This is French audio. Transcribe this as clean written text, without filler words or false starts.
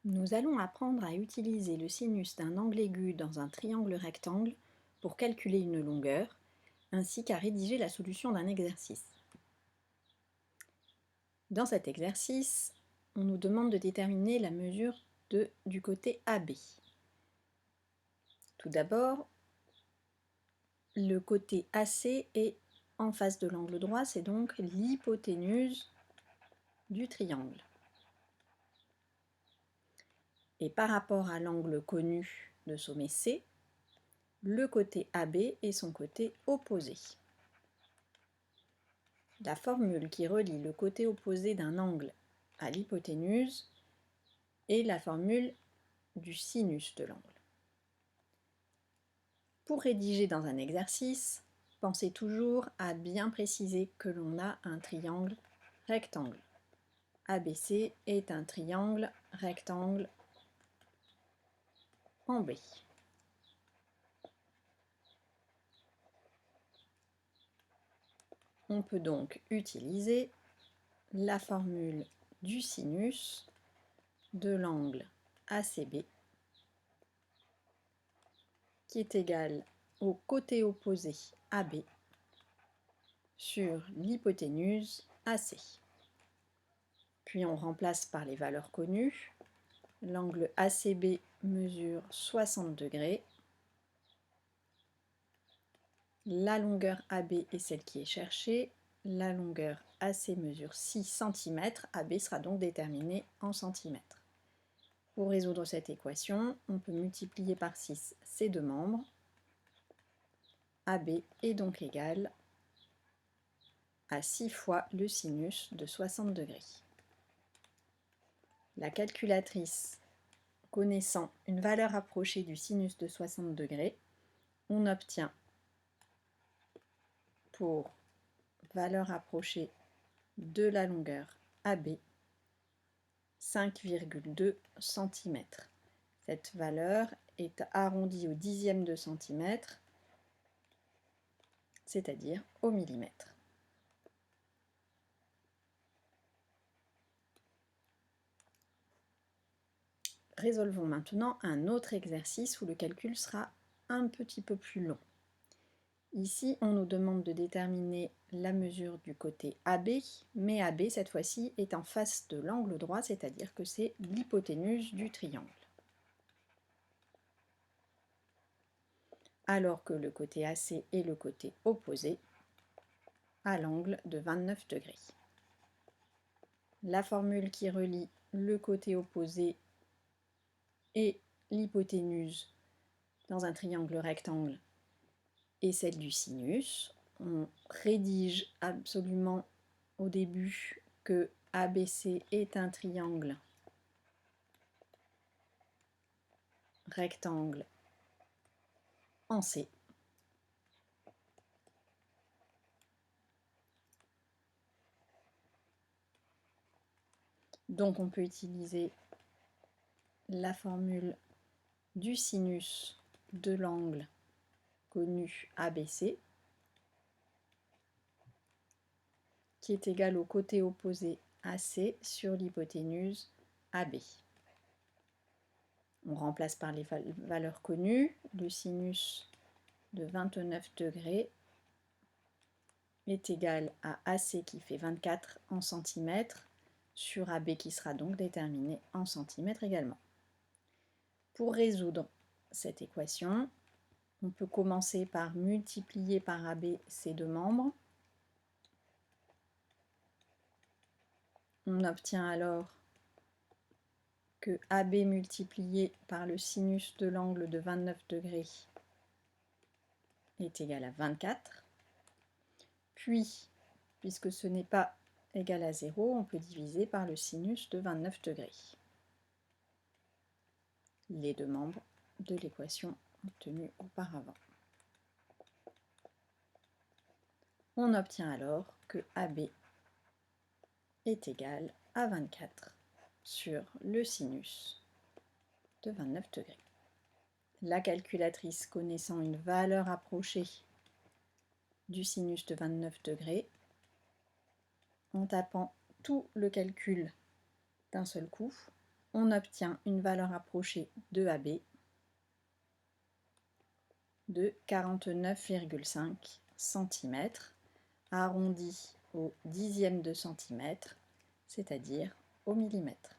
Nous allons apprendre à utiliser le sinus d'un angle aigu dans un triangle rectangle pour calculer une longueur, ainsi qu'à rédiger la solution d'un exercice. Dans cet exercice, on nous demande de déterminer la mesure du côté AB. Tout d'abord, le côté AC est en face de l'angle droit, c'est donc l'hypoténuse du triangle. Et par rapport à l'angle connu de sommet C, le côté AB est son côté opposé. La formule qui relie le côté opposé d'un angle à l'hypoténuse est la formule du sinus de l'angle. Pour rédiger dans un exercice, pensez toujours à bien préciser que l'on a un triangle rectangle. ABC est un triangle rectangle en B. On peut donc utiliser la formule du sinus de l'angle ACB qui est égal au côté opposé AB sur l'hypoténuse AC. Puis on remplace par les valeurs connues. L'angle ACB mesure 60 degrés. La longueur AB est celle qui est cherchée. La longueur AC mesure 6 cm. AB sera donc déterminée en centimètres. Pour résoudre cette équation, on peut multiplier par 6 ces deux membres. AB est donc égal à 6 fois le sinus de 60 degrés. La calculatrice connaissant une valeur approchée du sinus de 60 degrés, on obtient pour valeur approchée de la longueur AB 5,2 cm. Cette valeur est arrondie au dixième de centimètre, c'est-à-dire au millimètre. Résolvons maintenant un autre exercice où le calcul sera un petit peu plus long. Ici, on nous demande de déterminer la mesure du côté AB, mais AB, cette fois-ci, est en face de l'angle droit, c'est-à-dire que c'est l'hypoténuse du triangle. Alors que le côté AC est le côté opposé à l'angle de 29 degrés. La formule qui relie le côté opposé et l'hypoténuse dans un triangle rectangle est celle du sinus. On rédige absolument au début que ABC est un triangle rectangle en C. Donc on peut utiliser la formule du sinus de l'angle connu ABC qui est égal au côté opposé AC sur l'hypoténuse AB. On remplace par les valeurs connues. Le sinus de 29 degrés est égal à AC qui fait 24 en centimètres sur AB qui sera donc déterminé en centimètres également. Pour résoudre cette équation, on peut commencer par multiplier par AB ces deux membres. On obtient alors que AB multiplié par le sinus de l'angle de 29 degrés est égal à 24. Puis, puisque ce n'est pas égal à 0, on peut diviser par le sinus de 29 degrés. Les deux membres de l'équation obtenue auparavant. On obtient alors que AB est égal à 24 sur le sinus de 29 degrés. La calculatrice connaissant une valeur approchée du sinus de 29 degrés, en tapant tout le calcul d'un seul coup, on obtient une valeur approchée de AB de 49,5 cm, arrondi au dixième de centimètre, c'est-à-dire au millimètre.